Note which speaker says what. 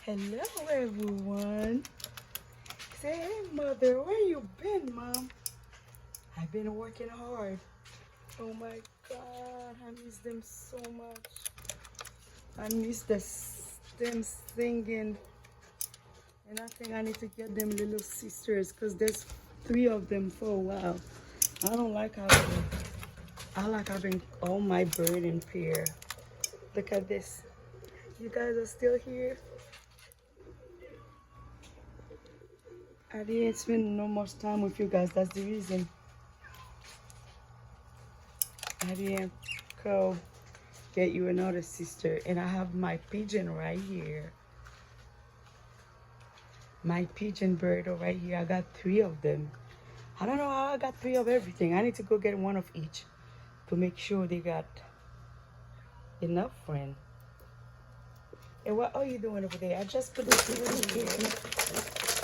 Speaker 1: Hello, everyone. Say, hey, mother, where you been, mom? I've been working hard. Oh my God, I miss them so much. I miss them singing. And I think I need to get them little sisters because there's three of them for a while. I don't like having, I like having all my bird in pair. Look at this. You guys are still here? I didn't spend no much time with you guys. That's the reason. I didn't go get you another sister. And I have my pigeon right here. My pigeon bird right here. I got three of them. I don't know how I got three of everything. I need to go get one of each to make sure they got enough friend. And what are you doing over there? I just put the food in here.